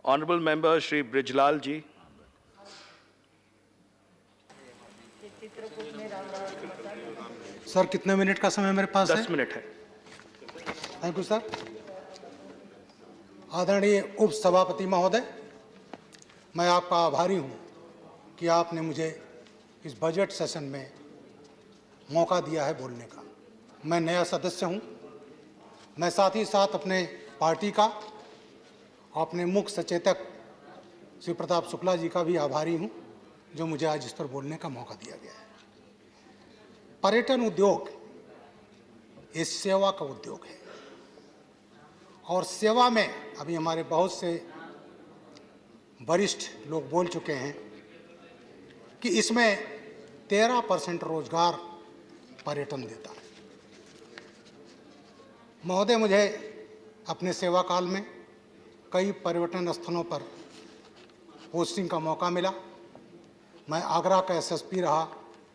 Honorable Member Shri Brijlal ji. Sir कितने minute का समय मेरे पास है? 10 मिनट है। Thank you sir. आदरणीय उप सभापति महोदय, मैं आपका आभारी हूं कि आपने मुझे इस बजट सेशन में मौका दिया है बोलने का। मैं नया सदस्य हूं। मैं साथ ही साथ अपने पार्टी का, अपने मुख्य सचेतक श्री प्रताप शुक्ला जी का भी आभारी हूं जो मुझे आज इस पर बोलने का मौका दिया गया है। पर्यटन उद्योग ये सेवा का उद्योग है और सेवा में अभी हमारे बहुत से वरिष्ठ लोग बोल चुके हैं कि इसमें 13% रोजगार पर्यटन देता है। महोदय, मुझे अपने सेवा काल में कई पर्यटन स्थलों पर पोस्टिंग का मौका मिला। मैं आगरा का एसएसपी रहा,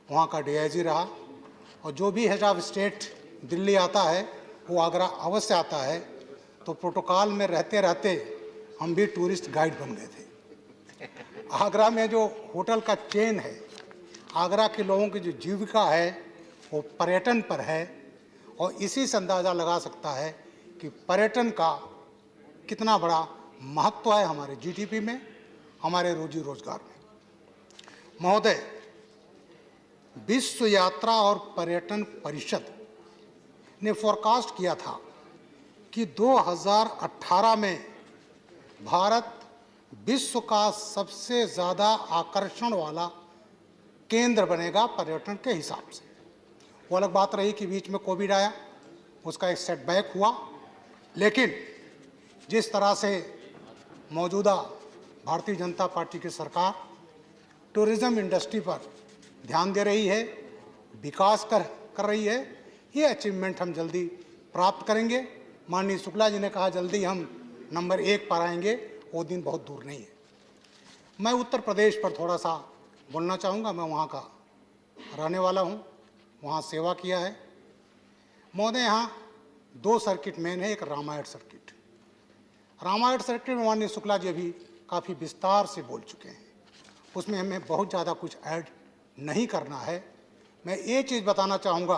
वहाँ का डीआईजी रहा, और जो भी हेड ऑफ स्टेट दिल्ली आता है वो आगरा अवश्य आता है। तो प्रोटोकॉल में रहते रहते हम भी टूरिस्ट गाइड बन गए थे। आगरा में जो होटल का चेन है, आगरा के लोगों की जो जीविका है वो पर्यटन पर है, और इसी से अंदाज़ा लगा सकता है कि पर्यटन का कितना बड़ा महत्व है हमारे जीडीपी में, हमारे रोजी रोजगार में। महोदय, विश्व यात्रा और पर्यटन परिषद ने फोरकास्ट किया था कि 2018 में भारत विश्व का सबसे ज़्यादा आकर्षण वाला केंद्र बनेगा पर्यटन के हिसाब से। वो अलग बात रही कि बीच में कोविड आया, उसका एक सेटबैक हुआ, लेकिन जिस तरह से मौजूदा भारतीय जनता पार्टी की सरकार टूरिज़्म इंडस्ट्री पर ध्यान दे रही है, विकास कर रही है, ये अचीवमेंट हम जल्दी प्राप्त करेंगे। माननीय शुक्ला जी ने कहा जल्दी हम नंबर 1 पर आएंगे, वो दिन बहुत दूर नहीं है। मैं उत्तर प्रदेश पर थोड़ा सा बोलना चाहूँगा। मैं वहाँ का रहने वाला हूँ, वहाँ सेवा किया है। महोदय, यहाँ 2 सर्किट मेन है। एक रामायण सर्किट। रामायण सर्किट में माननीय शुक्ला जी अभी काफ़ी विस्तार से बोल चुके हैं, उसमें हमें बहुत ज़्यादा कुछ ऐड नहीं करना है। मैं ये चीज़ बताना चाहूँगा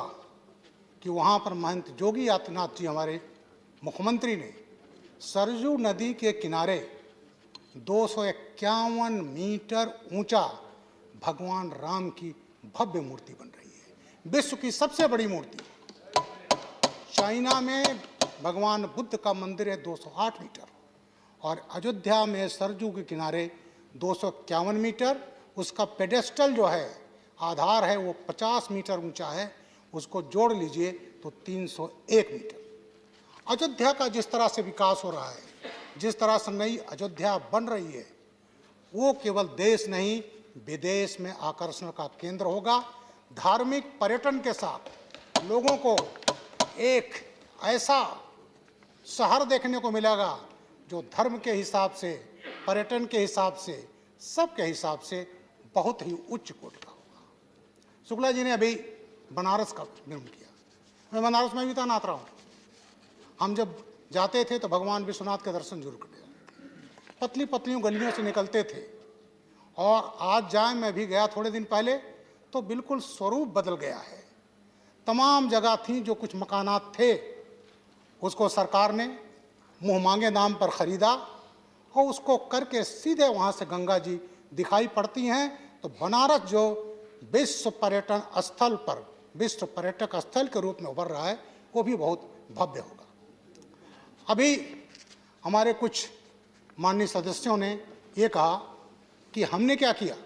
कि वहाँ पर महंत जोगी आदित्यनाथ जी, हमारे मुख्यमंत्री ने सरयू नदी के किनारे 251 मीटर ऊंचा भगवान राम की भव्य मूर्ति बन रही है, विश्व की सबसे बड़ी मूर्ति। चाइना में भगवान बुद्ध का मंदिर है 208 मीटर, और अयोध्या में सरयू के किनारे 251 मीटर। उसका पेडेस्टल जो है, आधार है, वो 50 मीटर ऊंचा है। उसको जोड़ लीजिए तो 301 मीटर। अयोध्या का जिस तरह से विकास हो रहा है, जिस तरह से नई अयोध्या बन रही है, वो केवल देश नहीं विदेश में आकर्षण का केंद्र होगा। धार्मिक पर्यटन के साथ लोगों को एक ऐसा शहर देखने को मिलेगा जो धर्म के हिसाब से, पर्यटन के हिसाब से, सबके हिसाब से बहुत ही उच्च कोटि का होगा। शुक्ला जी ने अभी बनारस का निर्माण किया। मैं बनारस में भी तैनात रहा हूँ। हम जब जाते थे तो भगवान विश्वनाथ के दर्शन जरूर करते थे। पतली पतली गलियों से निकलते थे, और आज जाए, मैं भी गया थोड़े दिन पहले, तो बिल्कुल स्वरूप बदल गया है। तमाम जगह थी जो कुछ मकानात थे, उसको सरकार ने मुँह मांगे दाम पर ख़रीदा, और उसको करके सीधे वहाँ से गंगा जी दिखाई पड़ती हैं। तो बनारस जो विश्व पर्यटन स्थल पर, विश्व पर्यटक स्थल के रूप में उभर रहा है, वो भी बहुत भव्य होगा। अभी हमारे कुछ माननीय सदस्यों ने ये कहा कि हमने क्या किया,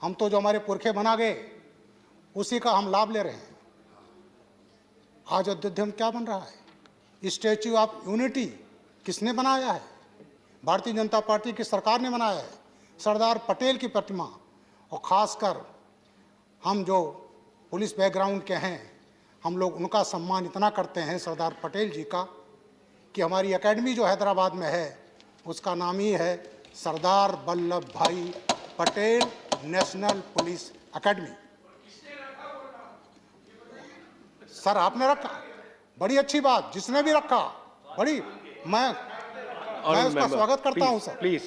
हम तो जो हमारे पुरखे बना गए उसी का हम लाभ ले रहे हैं। आज अयोध्या में क्या बन रहा है? स्टैच्यू ऑफ यूनिटी किसने बनाया है? भारतीय जनता पार्टी की सरकार ने बनाया है। सरदार पटेल की प्रतिमा, और ख़ासकर हम जो पुलिस बैकग्राउंड के हैं, हम लोग उनका सम्मान इतना करते हैं सरदार पटेल जी का, कि हमारी एकेडमी जो हैदराबाद में है उसका नाम ही है सरदार वल्लभ भाई Patel national police academy. Sir आपने रखा, बड़ी अच्छी बात, जिसने भी रखा, बड़ी। मैं मैं उसका स्वागत करता हूं सर। प्लीज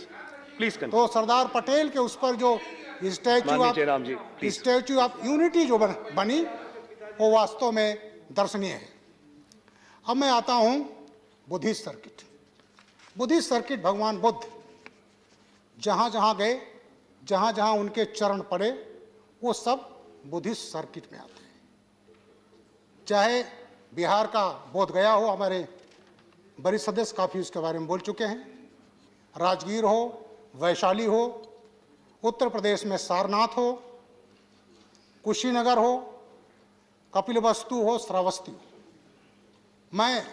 प्लीज तो सरदार पटेल के उस पर जो स्टैच्यू ऑफ यूनिटी जो बनी वो वास्तव में दर्शनीय है। अब मैं आता हूं बुद्धिस्ट सर्किट। बुद्धिस्ट सर्किट भगवान बुद्ध जहां जहां गए, जहां जहां उनके चरण पड़े, वो सब बुद्धिस्ट सर्किट में आते हैं। चाहे बिहार का बोध गया हो, हमारे वरिष्ठ सदस्य काफी उसके बारे में बोल चुके हैं, राजगीर हो, वैशाली हो, उत्तर प्रदेश में सारनाथ हो, कुशीनगर हो, कपिलवस्तु हो, श्रावस्ती हो। मैं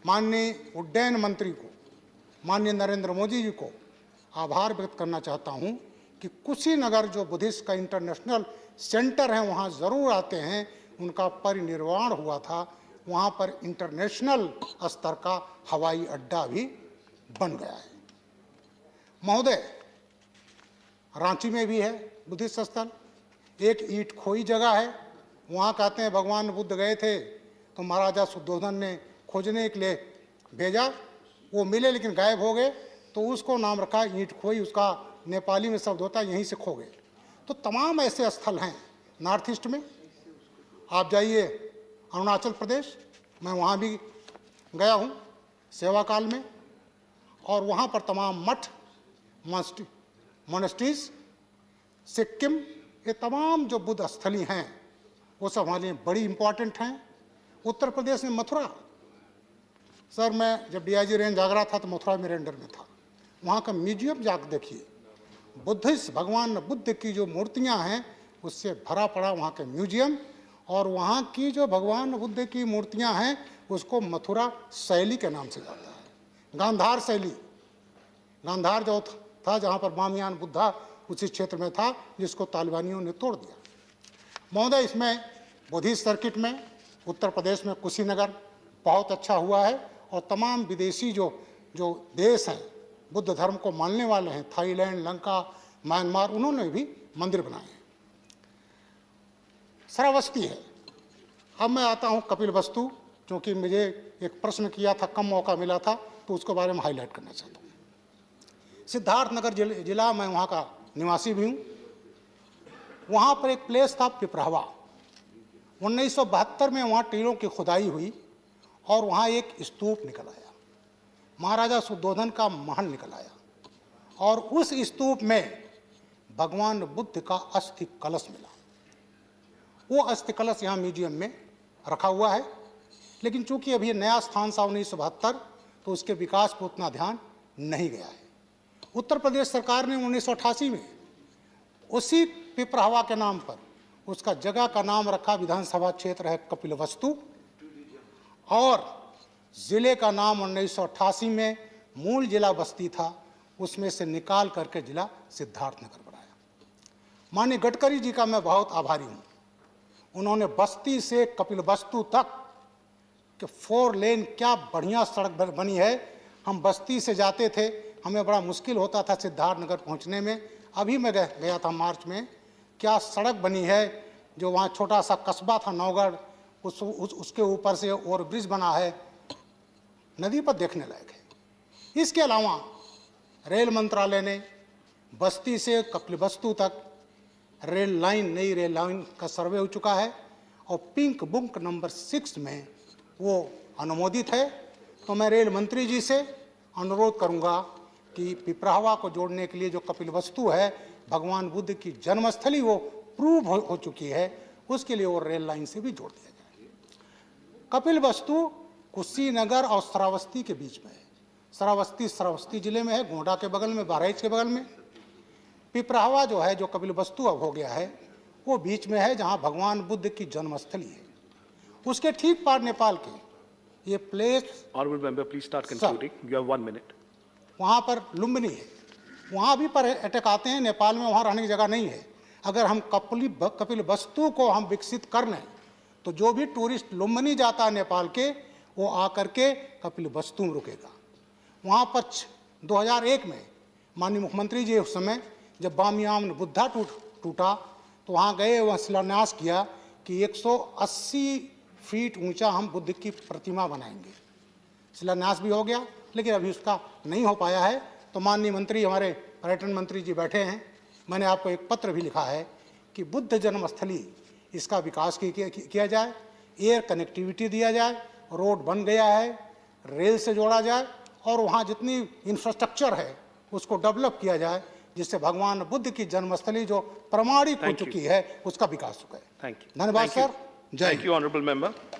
माननीय उड्डयन मंत्री को, माननीय नरेंद्र मोदी जी को आभार व्यक्त करना चाहता हूं कि कुशीनगर जो बुद्धिस्ट का इंटरनेशनल सेंटर है वहां जरूर आते हैं। उनका परिनिर्वाण हुआ था, वहां पर इंटरनेशनल स्तर का हवाई अड्डा भी बन गया है। महोदय, रांची में भी है बुद्धिस्ट स्थल, एक ईंट खोई जगह है, वहाँ कहते हैं भगवान बुद्ध गए थे तो महाराजा शुद्धोधन ने खोजने के लिए भेजा, वो मिले लेकिन गायब हो गए, तो उसको नाम रखा ईंट खोई, उसका नेपाली में शब्द होता है यहीं से खो गए। तो तमाम ऐसे स्थल हैं नॉर्थ ईस्ट में। आप जाइए अरुणाचल प्रदेश, मैं वहाँ भी गया हूँ सेवा काल में, और वहाँ पर तमाम मठ, मोनेस्ट्रीज, सिक्किम, ये तमाम जो बुद्ध स्थली हैं वो सब हमारे लिए बड़ी इंपॉर्टेंट हैं। उत्तर प्रदेश में मथुरा, सर मैं जब डीआईजी रेंज जागरा था तो मथुरा मेरे अंडर में था, वहाँ का म्यूजियम जाकर देखिए, बुद्धिस्ट भगवान बुद्ध की जो मूर्तियाँ हैं उससे भरा पड़ा वहाँ का म्यूजियम, और वहाँ की जो भगवान बुद्ध की मूर्तियाँ हैं उसको मथुरा शैली के नाम से जाता है। गांधार शैली, गांधार जो था जहाँ पर बामियान बुद्धा उसी क्षेत्र में था, जिसको तालिबानियों ने तोड़ दिया। महोदय, इसमें बुद्धिस्ट सर्किट में उत्तर प्रदेश में कुशीनगर बहुत अच्छा हुआ है, और तमाम विदेशी जो देश हैं बुद्ध धर्म को मानने वाले हैं, थाईलैंड, लंका, म्यांमार, उन्होंने भी मंदिर बनाए हैं। श्रावस्ती है। अब मैं आता हूँ कपिलवस्तु, क्योंकि मुझे एक प्रश्न किया था, कम मौका मिला था, तो उसके बारे में हाईलाइट करना चाहता हूँ। सिद्धार्थनगर जिला, मैं वहाँ का निवासी भी हूँ। वहाँ पर एक प्लेस था पिपरावा, 1972 में वहाँ टीलों की खुदाई हुई और वहाँ एक स्तूप निकल आया, महाराजा शुद्धोधन का महल निकल आया, और उस स्तूप में भगवान बुद्ध का अस्थि कलश मिला। वो अस्थि कलश यहाँ म्यूजियम में रखा हुआ है, लेकिन चूंकि अभी नया स्थान था 1972, तो उसके विकास पर उतना ध्यान नहीं गया है। उत्तर प्रदेश सरकार ने 1988 में उसी पिपरावा के नाम पर उसका जगह का नाम रखा, विधानसभा क्षेत्र है कपिलवस्तु, और जिले का नाम 1988 में मूल जिला बस्ती था, उसमें से निकाल करके जिला सिद्धार्थनगर बनाया। माननीय गडकरी जी का मैं बहुत आभारी हूँ। उन्होंने बस्ती से कपिलवस्तु तक कि 4 लेन क्या बढ़िया सड़क बनी है। हम बस्ती से जाते थे, हमें बड़ा मुश्किल होता था सिद्धार्थनगर पहुंचने में। अभी मैं गया था मार्च में, क्या सड़क बनी है। जो वहाँ छोटा सा कस्बा था नौगढ़, उसके ऊपर से ओवरब्रिज बना है, नदी पर देखने लायक है। इसके अलावा रेल मंत्रालय ने बस्ती से कपिलवस्तु तक रेल लाइन, नई रेल लाइन का सर्वे हो चुका है, और पिंक बुक नंबर 6 में वो अनुमोदित है। तो मैं रेल मंत्री जी से अनुरोध करूंगा कि पिपरावा को जोड़ने के लिए जो कपिलवस्तु है, भगवान बुद्ध की जन्मस्थली, वो प्रूव हो चुकी है, उसके लिए वो रेल लाइन से भी जोड़ दिया जाए। कपिलवस्तु कुशीनगर और श्रावस्ती के बीच में है। श्रावस्ती जिले में है, गोंडा के बगल में, बहराइच के बगल में। पिपरावा जो है, जो कपिलवस्तु अब हो गया है, वो बीच में है, जहाँ भगवान बुद्ध की जन्मस्थली है। उसके ठीक पार नेपाल के ये place, Honorable member, please start concluding. You have 1 minute. वहाँ पर लुम्बिनी है, वहाँ भी पर्यटक आते हैं। नेपाल में वहाँ रहने की जगह नहीं है। अगर हम कपिलवस्तु को हम विकसित कर लें, तो जो भी टूरिस्ट लुम्बिनी जाता है नेपाल के, वो आकर के कपिलवस्तु में रुकेगा। वहाँ पर 2001 में माननीय मुख्यमंत्री जी उस समय जब बामियान बुद्धा टूटा, तो वहाँ गए, वहाँ शिलान्यास किया कि 180 फीट ऊंचा हम बुद्ध की प्रतिमा बनाएंगे। शिलान्यास भी हो गया, लेकिन अभी उसका नहीं हो पाया है। तो माननीय मंत्री, हमारे पर्यटन मंत्री जी बैठे हैं, मैंने आपको एक पत्र भी लिखा है कि बुद्ध जन्मस्थली इसका विकास किया जाए, एयर कनेक्टिविटी दिया जाए, रोड बन गया है, रेल से जोड़ा जाए और वहाँ जितनी इंफ्रास्ट्रक्चर है उसको डेवलप किया जाए, जिससे भगवान बुद्ध की जन्मस्थली जो प्रमाणित हो चुकी है उसका विकास हो गया। Thank you. धन्यवाद Thank you. सर। जय Thank you, honorable member.